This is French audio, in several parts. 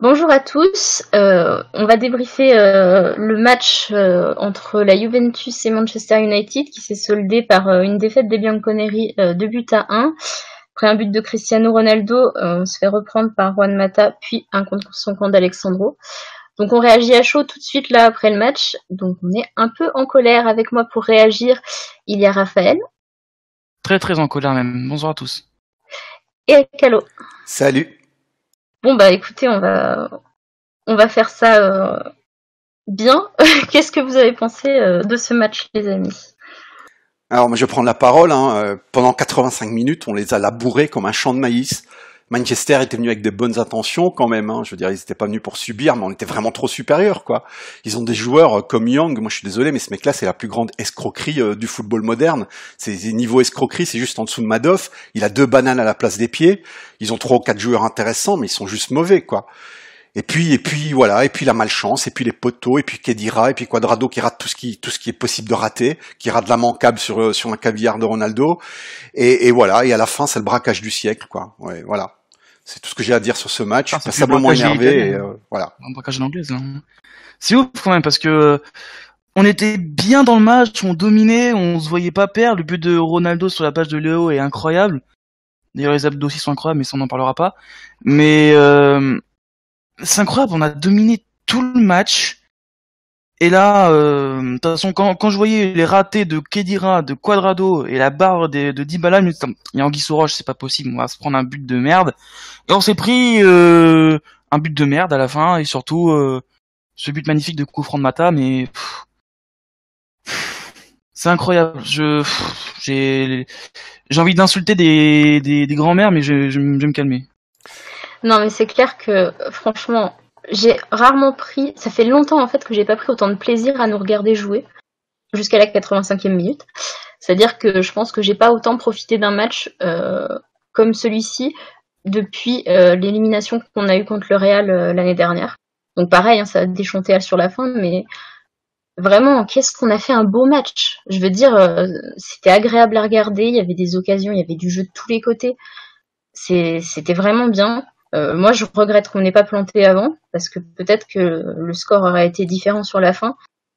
Bonjour à tous, on va débriefer le match entre la Juventus et Manchester United qui s'est soldé par une défaite des Bianconeri 2-1. Après un but de Cristiano Ronaldo, on se fait reprendre par Juan Mata, puis un contre son camp d'Alexandro. Donc on réagit à chaud tout de suite là après le match, donc on est un peu en colère. Avec moi pour réagir, il y a Raphaël. Très très en colère même, bonjour à tous. Et Calo. Salut. Bon bah écoutez, on va faire ça bien. Qu'est-ce que vous avez pensé de ce match, les amis? Alors moi je vais prendre la parole. Pendant 85 minutes, on les a labourés comme un champ de maïs. Manchester était venu avec des bonnes intentions quand même. Je veux dire, ils n'étaient pas venus pour subir, mais on était vraiment trop supérieurs, quoi. Ils ont des joueurs comme Young. Moi je suis désolé, mais ce mec-là c'est la plus grande escroquerie du football moderne. C'est niveau escroquerie, c'est juste en dessous de Madoff. Il a 2 bananes à la place des pieds. Ils ont 3 ou 4 joueurs intéressants, mais ils sont juste mauvais, quoi. Et puis voilà, et puis la malchance, et puis les poteaux, et puis Khedira, et puis Cuadrado qui rate tout ce qui est possible de rater, qui rate l'immanquable sur un caviar de Ronaldo, et voilà, et à la fin c'est le braquage du siècle, quoi. Ouais, voilà. C'est tout ce que j'ai à dire sur ce match. Je suis passablement énervé, et voilà. Un braquage en anglaise, là. C'est ouf quand même parce que on était bien dans le match, on dominait, on se voyait pas perdre. Le but de Ronaldo sur la page de Léo est incroyable. D'ailleurs les abdos aussi sont incroyables, mais ça on n'en parlera pas. Mais c'est incroyable, on a dominé tout le match. Et là, de toute façon, quand je voyais les ratés de Khedira, de Cuadrado et la barre de Dybala, il y a Anguille sous roche, c'est pas possible, on va se prendre un but de merde. Et on s'est pris un but de merde à la fin, et surtout ce but magnifique de coup franc de Mata, mais c'est incroyable. J'ai envie d'insulter des grands-mères, mais je vais me calmer. Non, mais c'est clair que, franchement, j'ai rarement pris... Ça fait longtemps, en fait, que j'ai pas pris autant de plaisir à nous regarder jouer, jusqu'à la 85e minute. C'est-à-dire que je pense que j'ai pas autant profité d'un match comme celui-ci depuis l'élimination qu'on a eue contre le Real l'année dernière. Donc pareil, ça a déchanté sur la fin, mais vraiment, qu'est-ce qu'on a fait un beau match. Je veux dire, c'était agréable à regarder, il y avait des occasions, il y avait du jeu de tous les côtés. C'était vraiment bien. Moi, je regrette qu'on n'ait pas planté avant, parce que peut-être que le score aurait été différent sur la fin,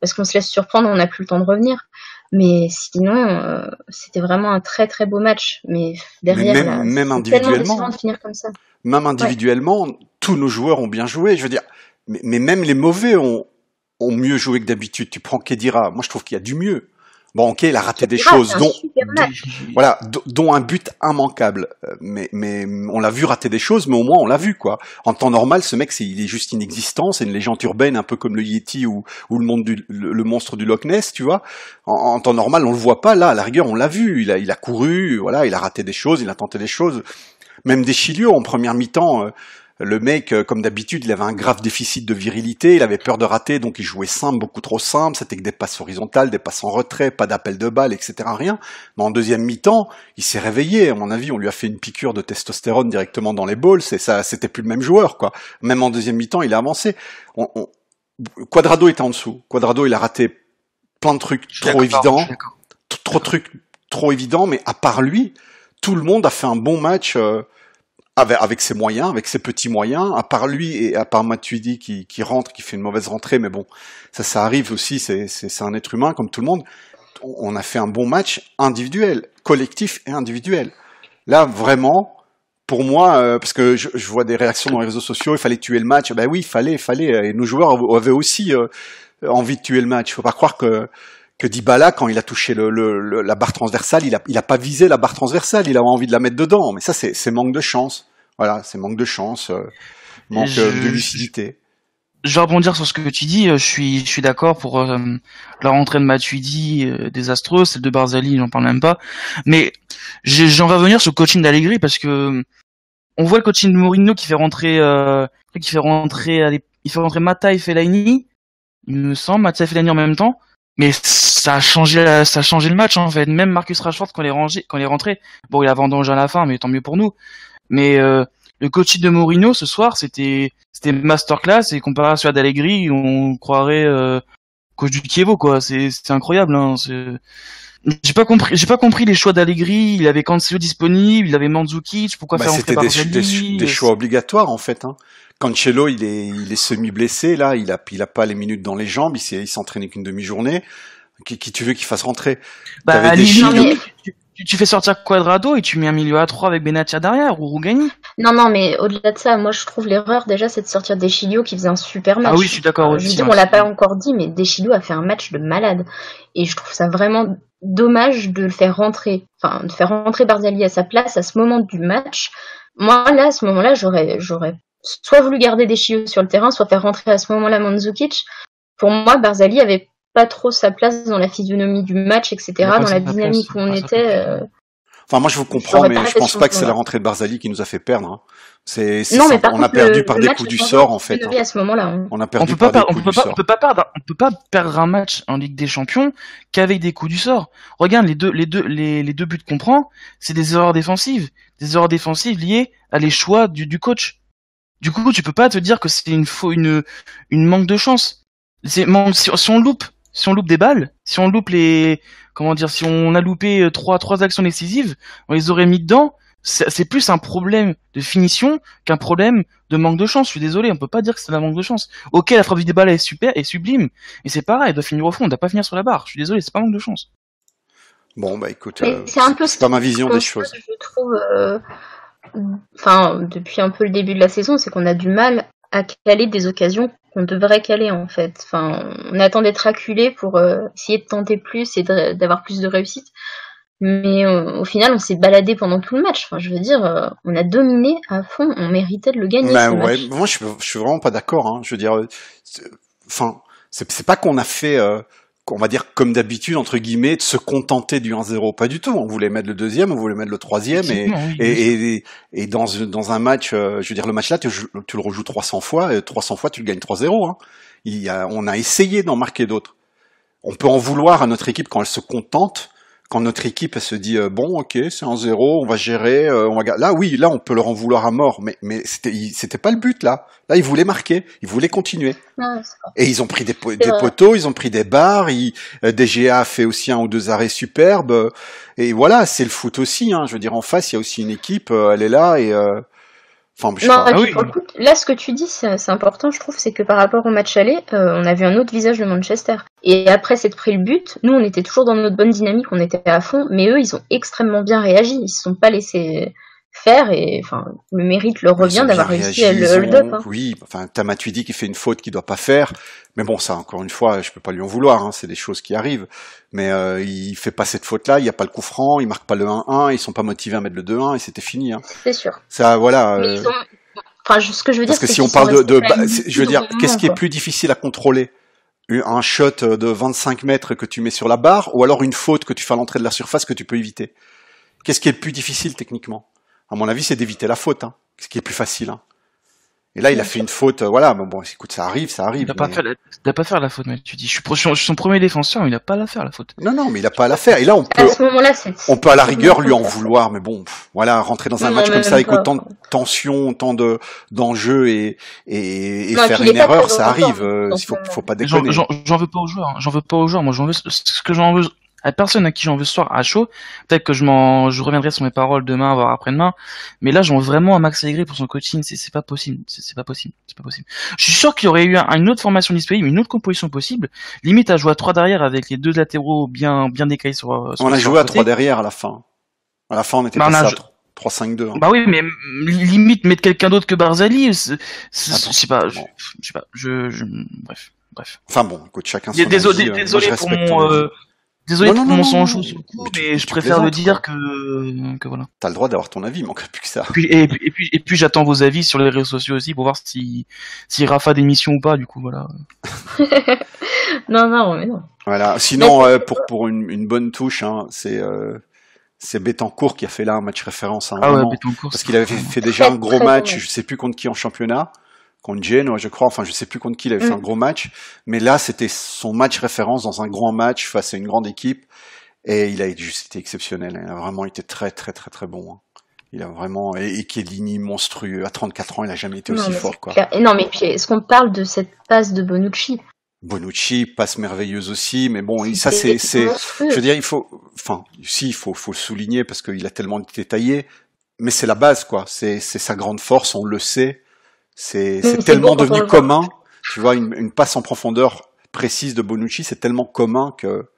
parce qu'on se laisse surprendre, on n'a plus le temps de revenir. Mais sinon, c'était vraiment un très très beau match. Mais derrière, même c'est tellement décevant de finir comme ça. Même individuellement, tous nos joueurs ont bien joué. Je veux dire, mais même les mauvais ont mieux joué que d'habitude. Tu prends Khedira, moi je trouve qu'il y a du mieux. Bon, ok, il a raté des choses, dont un but immanquable. Mais on l'a vu rater des choses, mais au moins on l'a vu, quoi. En temps normal, ce mec, il est juste inexistant, c'est une légende urbaine, un peu comme le Yeti ou le monstre du Loch Ness, tu vois. En temps normal, on le voit pas. Là, à la rigueur, on l'a vu. Il a couru, voilà, il a raté des choses, il a tenté des choses. Même des Chilio en première mi-temps. Le mec, comme d'habitude, il avait un grave déficit de virilité, il avait peur de rater, donc il jouait simple, beaucoup trop simple, c'était que des passes horizontales, des passes en retrait, pas d'appel de balle, etc., rien. Mais en deuxième mi-temps, il s'est réveillé, à mon avis, on lui a fait une piqûre de testostérone directement dans les balls, c'était plus le même joueur, quoi. Même en deuxième mi-temps, il a avancé. Cuadrado était en dessous. Cuadrado, il a raté plein de trucs trop évidents, trop évidents, mais à part lui, tout le monde a fait un bon match, avec ses moyens, avec ses petits moyens, à part lui et à part Matuidi qui rentre, qui fait une mauvaise rentrée, mais bon, ça arrive aussi, c'est un être humain comme tout le monde. On a fait un bon match individuel, collectif et individuel. Là, vraiment, pour moi, parce que je vois des réactions dans les réseaux sociaux, il fallait tuer le match. Ben oui, il fallait, et nos joueurs avaient aussi envie de tuer le match. Il faut pas croire que Dybala, quand il a touché la barre transversale, il a pas visé la barre transversale, il avait envie de la mettre dedans. Mais ça, c'est manque de chance. Voilà, c'est manque de chance, manque de lucidité. Je vais rebondir sur ce que tu dis. Je suis d'accord pour la rentrée de Matuidi désastreuse, celle de Barzali, j'en parle même pas. Mais j'en vais revenir sur le coaching d'Allegri parce que on voit le coaching de Mourinho qui fait rentrer Mata et Fellaini. Il me semble Mata et Fellaini en même temps. Mais ça a changé le match en fait. Même Marcus Rashford quand il est rentré, bon il a vendangé à la fin, mais tant mieux pour nous. Mais le coaching de Mourinho ce soir, c'était masterclass et comparé à celui d'Allegri, on croirait coach du Chievo quoi. C'est incroyable. Hein. J'ai pas compris les choix d'Allegri. Il avait Cancelo disponible, il avait Mandzukic. Pourquoi faire entrer Barzali? C'était des choix obligatoires en fait. Hein. Cancelo, il est semi-blessé, là, il a pas les minutes dans les jambes, il s'entraînait qu'une demi-journée. Qui tu veux qu'il fasse rentrer? Bah, tu fais sortir Quadrado et tu mets un milieu à 3 avec Benatia derrière ou Rougani. Non, mais au-delà de ça, moi je trouve l'erreur déjà, c'est de sortir Deschilio qui faisait un super match. Ah oui, je suis d'accord aussi. Je veux dire, on l'a pas encore dit, mais Deschilio a fait un match de malade. Et je trouve ça vraiment dommage de le faire rentrer, enfin, de faire rentrer Barzagli à sa place à ce moment du match. Moi, là, à ce moment-là, j'aurais soit voulu garder Deschilio sur le terrain, soit faire rentrer à ce moment-là Mandzukic. Pour moi, Barzagli avait pas trop sa place dans la physionomie du match, etc., dans la dynamique où on était. Enfin, moi je vous comprends, mais je pense pas que c'est la rentrée de Barzagli qui nous a fait perdre. Hein. Non, mais par on a perdu par des coups du sort en fait. À ce moment-là, on a perdu par des coups du sort. On peut pas perdre un match en Ligue des Champions qu'avec des coups du sort. Regarde les deux buts qu'on prend, c'est des erreurs défensives liées à les choix du coach. Du coup, tu peux pas te dire que c'est une manque de chance. Si on loupe des balles, si on a loupé trois actions décisives, on les aurait mis dedans. C'est plus un problème de finition qu'un problème de manque de chance. Je suis désolé, on peut pas dire que c'est un manque de chance. Ok, la frappe du débat est super et sublime, et c'est pareil, elle doit finir au fond, elle doit pas finir sur la barre. Je suis désolé, c'est pas un manque de chance. Bon, bah écoute, c'est pas ma vision des choses. Je trouve, depuis un peu le début de la saison, c'est qu'on a du mal à caler des occasions qu'on devrait caler en fait. Enfin, on attend d'être acculé pour essayer de tenter plus et d'avoir plus de réussite. Mais au final, on s'est baladé pendant tout le match. Enfin, je veux dire, on a dominé à fond. On méritait de le gagner. Bah ouais, moi je suis vraiment pas d'accord. Hein. Je veux dire, c'est pas qu'on a fait, on va dire comme d'habitude entre guillemets, de se contenter du 1-0. Pas du tout. On voulait mettre le deuxième, on voulait mettre le troisième, et dans un match, je veux dire, le match là, tu le rejoues 300 fois, et 300 fois tu le gagnes 3-0. Hein. On a essayé d'en marquer d'autres. On peut en vouloir à notre équipe quand elle se contente. Quand notre équipe elle se dit bon ok c'est 1-0, on va gérer, là on peut leur en vouloir à mort, mais c'était pas le but là ils voulaient marquer, ils voulaient continuer, et ils ont pris des poteaux, ils ont pris des barres, DGA a fait aussi 1 ou 2 arrêts superbes, et voilà, c'est le foot aussi, hein. Je veux dire, en face il y a aussi une équipe, elle est là, et pour le coup, là, ce que tu dis, c'est important, je trouve, c'est que par rapport au match aller, on a vu un autre visage de Manchester. Et après s'être pris le but, nous, on était toujours dans notre bonne dynamique, on était à fond, mais eux, ils ont extrêmement bien réagi, ils se sont pas laissés faire, et enfin, le mérite leur revient d'avoir réussi à le hold-up. Hein. Oui, enfin, t'as Matuidi qui fait une faute qu'il doit pas faire, mais bon, ça, encore une fois, je peux pas lui en vouloir, hein, c'est des choses qui arrivent, mais il fait pas cette faute-là, il y a pas le coup franc, il marque pas le 1-1, ils sont pas motivés à mettre le 2-1, et c'était fini. Hein. C'est sûr. Ça, voilà. Mais ils ont... Enfin, ce que je veux dire, parce que si on parle je veux dire, qu'est-ce qui est plus difficile à contrôler? Un shot de 25 mètres que tu mets sur la barre, ou alors une faute que tu fais à l'entrée de la surface que tu peux éviter? Qu'est-ce qui est le plus difficile techniquement? À mon avis, c'est d'éviter la faute, hein. Ce qui est plus facile, hein. Et là, il a fait une faute, voilà, bon, écoute, ça arrive. Il n'a pas faire la faute, mais tu dis, je suis son premier défenseur, mais il n'a pas à la faire, la faute. Non, mais il n'a pas à la faire. Et là, à ce moment-là, on peut à la rigueur lui en vouloir, mais bon, voilà, rentrer dans un match comme ça avec autant de tension, autant d'enjeux et faire une erreur, ça arrive. Faut pas déconner. J'en veux pas aux joueurs, Moi, ce que j'en veux à personne à qui j'en veux ce soir à chaud. Peut-être que je reviendrai sur mes paroles demain, voire après-demain. Mais là, j'en veux vraiment à Max Allegri pour son coaching. C'est pas possible. C'est pas possible. Je suis sûr qu'il y aurait eu une autre formation disponible, une autre composition possible. Limite à jouer à 3 derrière avec les 2 latéraux bien décaillés sur on a joué à 3 derrière à la fin. À la fin, on était passé à 3-5-2. Hein. Bah oui, mais limite mettre quelqu'un d'autre que Barzagli, je sais pas. Bref. Enfin bon, écoute, chacun son avis. Désolé pour mon sang chaud sur le coup, mais je préfère le dire que voilà. T'as le droit d'avoir ton avis, il manque plus que ça. Et puis j'attends vos avis sur les réseaux sociaux aussi pour voir si Rafa d'émission ou pas, du coup, voilà. non, mais non. Voilà. Sinon, pour une bonne touche, hein, c'est Betancourt qui a fait là un match référence à un moment. Betancourt, parce qu'il avait fait déjà un gros match, je sais plus contre qui en championnat. Contre Genoa, je crois, enfin je sais plus contre qui il avait fait un gros match, mais là c'était son match référence dans un grand match face à une grande équipe, et il a juste été exceptionnel, il a vraiment été très très très très bon. Hein. Il a vraiment, et Chiellini monstrueux, à 34 ans il a jamais été aussi fort quoi. Et non mais puis est-ce qu'on parle de cette passe de Bonucci, passe merveilleuse aussi, mais bon, ça c'est, je veux dire, il faut le souligner parce qu'il a tellement détaillé, mais c'est la base quoi, c'est sa grande force, on le sait. C'est c'est tellement beau quand on devenu le voit. commun. Tu vois, une passe en profondeur précise de Bonucci, c'est tellement commun que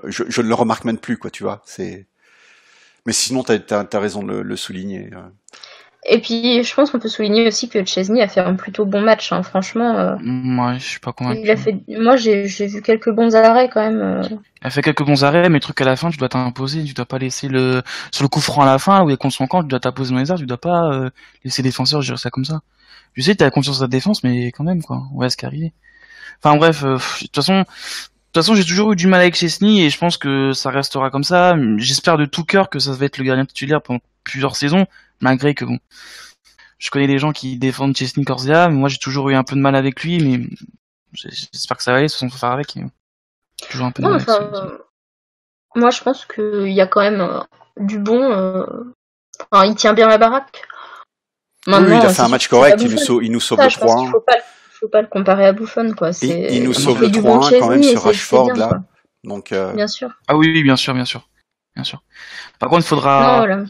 je ne le remarque même plus, quoi, tu vois. Mais sinon, t'as raison de le souligner. Et puis, je pense qu'on peut souligner aussi que Chesney a fait un plutôt bon match, hein. Franchement. Ouais, je suis pas convaincu. Moi, j'ai vu quelques bons arrêts quand même. Elle fait quelques bons arrêts, mais le truc à la fin, tu dois t'imposer, tu dois pas laisser sur le coup franc à la fin, où il est contre son camp, tu dois t'imposer dans les airs, tu dois pas laisser les défenseurs gérer ça comme ça. Je sais, t'as confiance dans ta défense, mais quand même, quoi. Ouais, ce qui est arrivé. Enfin bref, de toute façon, j'ai toujours eu du mal avec Chesney et je pense que ça restera comme ça. J'espère de tout cœur que ça va être le gardien titulaire pendant plusieurs saisons, malgré que bon, je connais des gens qui défendent Chesney corps et âme. Moi, j'ai toujours eu un peu de mal avec lui, mais j'espère que ça va aller. De toute façon, faut faire avec. J'ai toujours un peu de mal avec lui. Moi, je pense qu'il y a quand même du bon. Enfin, il tient bien la baraque. Maintenant, oui, il a fait un match correct. Il nous sauve le 3-1. Faut pas le comparer à Buffon, quoi. Il nous sauve le 3-1 quand même sur Rashford, bien, là. Quoi. Donc, bien sûr. Ah oui, bien sûr. Par contre, il faudra. Non, voilà.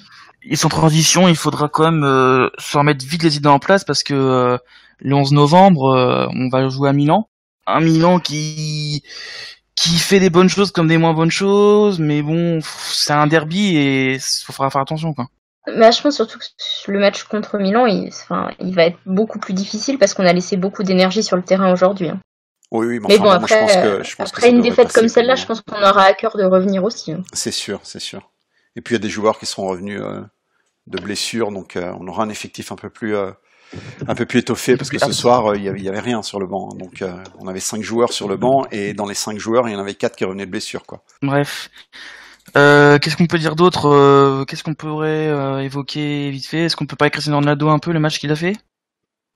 Ils sont en transition, il faudra quand même se remettre vite les idées en place parce que le 11 novembre, on va jouer à Milan. Un Milan qui fait des bonnes choses comme des moins bonnes choses, mais bon, c'est un derby et il faudra faire attention, quoi. Mais je pense surtout que le match contre Milan, il va être beaucoup plus difficile parce qu'on a laissé beaucoup d'énergie sur le terrain aujourd'hui. Hein. Oui, mais bon, après, moi, je pense après une défaite comme celle-là, je pense qu'on aura à cœur de revenir aussi. Hein. C'est sûr. Et puis il y a des joueurs qui seront revenus de blessures, donc on aura un effectif un peu plus étoffé parce que ce soir il y avait rien sur le banc. Hein, donc on avait 5 joueurs sur le banc et dans les 5 joueurs, il y en avait 4 qui revenaient de blessures, quoi. Bref. Qu'est-ce qu'on peut dire d'autre Qu'est-ce qu'on pourrait évoquer vite fait? Est-ce qu'on peut parler de Cristiano Ronaldo un peu, le match qu'il a fait?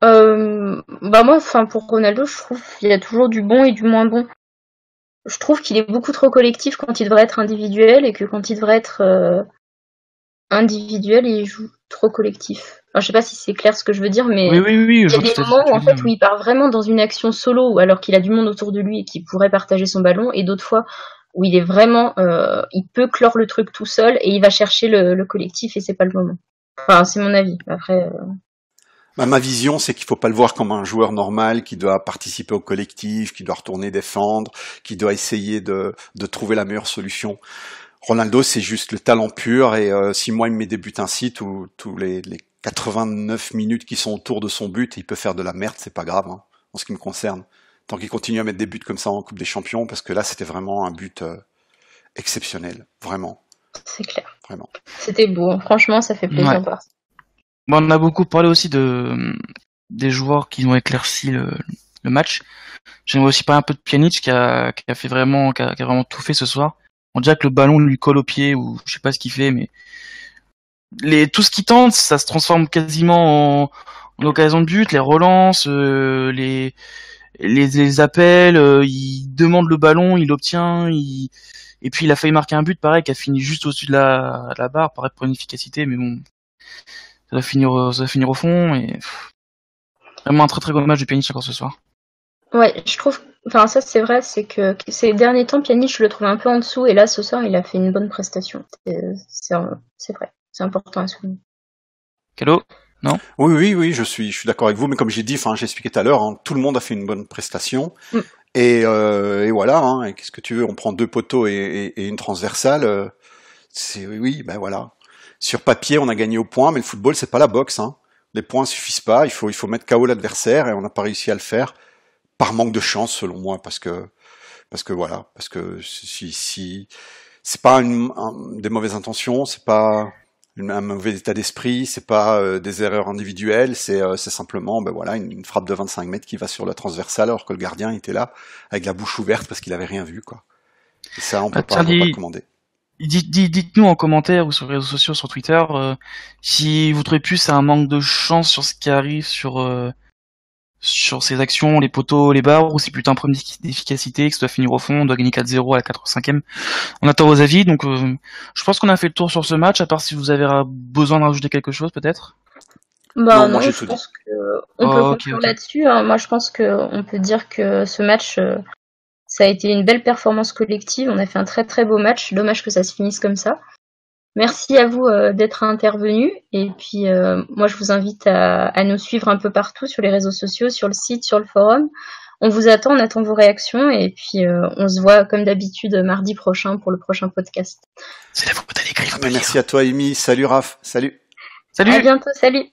Moi, pour Ronaldo, je trouve qu'il y a toujours du bon et du moins bon. Je trouve qu'il est beaucoup trop collectif quand il devrait être individuel et que quand il devrait être individuel, il joue trop collectif. Alors, je sais pas si c'est clair ce que je veux dire, mais oui, il y a des moments où, en fait, où il part vraiment dans une action solo alors qu'il a du monde autour de lui et qu'il pourrait partager son ballon, et d'autres fois où il est vraiment, il peut clore le truc tout seul et il va chercher le collectif et c'est pas le moment. Enfin, c'est mon avis. Après. Ma vision, c'est qu'il faut pas le voir comme un joueur normal qui doit participer au collectif, qui doit retourner défendre, qui doit essayer de trouver la meilleure solution. Ronaldo, c'est juste le talent pur et si moi il me met des buts ainsi, tous les 89 minutes qui sont autour de son but, il peut faire de la merde, c'est pas grave, hein, en ce qui me concerne. Tant qu'il continue à mettre des buts comme ça en Coupe des Champions, parce que là, c'était vraiment un but exceptionnel, vraiment. C'est clair. Vraiment. C'était beau, franchement, ça fait plaisir de voir ça. Bon, on a beaucoup parlé aussi des joueurs qui ont éclairci le match. J'aimerais aussi parler un peu de Pjanic qui a vraiment tout fait ce soir. On dirait que le ballon lui colle au pied ou je sais pas ce qu'il fait, mais tout ce qu'il tente, ça se transforme quasiment en occasion de but, les relances, les appels, il demande le ballon, il l'obtient, et puis il a failli marquer un but pareil qui a fini juste au-dessus de la barre, pareil pour une efficacité, mais bon, ça va finir au fond et vraiment un très très gros match de Pjanic encore ce soir. Ouais, je trouve, enfin ça c'est vrai, c'est que ces derniers temps Pjanic je le trouve un peu en dessous et là ce soir il a fait une bonne prestation. C'est vrai, c'est important à souligner. Calo ? Non ? Oui, je suis d'accord avec vous, mais comme j'ai dit, j'ai expliqué tout à l'heure, hein, tout le monde a fait une bonne prestation. Et voilà, hein, et qu'est-ce que tu veux, on prend 2 poteaux et une transversale, voilà. Sur papier, on a gagné au point, mais le football, c'est pas la boxe, hein. Les points suffisent pas, il faut mettre KO l'adversaire et on n'a pas réussi à le faire par manque de chance, selon moi, parce que si c'est pas des mauvaises intentions, c'est pas un mauvais état d'esprit, c'est pas des erreurs individuelles, c'est simplement une frappe de 25 mètres qui va sur la transversale alors que le gardien était là avec la bouche ouverte parce qu'il avait rien vu, quoi. Et ça, on peut pas commander. Dites-nous en commentaire ou sur les réseaux sociaux, sur Twitter, si vous trouvez plus c'est un manque de chance sur ce qui arrive sur ces actions, les poteaux, les barres, ou c'est plutôt un problème d'efficacité, que ça doit finir au fond, on doit gagner 4-0 à la 85e. On attend vos avis, donc je pense qu'on a fait le tour sur ce match, à part si vous avez besoin de rajouter quelque chose peut-être. Non, je pense qu'on peut conclure là-dessus. Hein. Moi je pense qu'on peut dire que ce match, ça a été une belle performance collective, on a fait un très très beau match, dommage que ça se finisse comme ça. Merci à vous d'être intervenus. Et puis, moi, je vous invite à nous suivre un peu partout sur les réseaux sociaux, sur le site, sur le forum. On vous attend, on attend vos réactions. Et puis, on se voit comme d'habitude mardi prochain pour le prochain podcast. C'est la faute à l'écrit. Merci à toi, Amy. Salut, Raph. Salut. Salut. À bientôt, salut.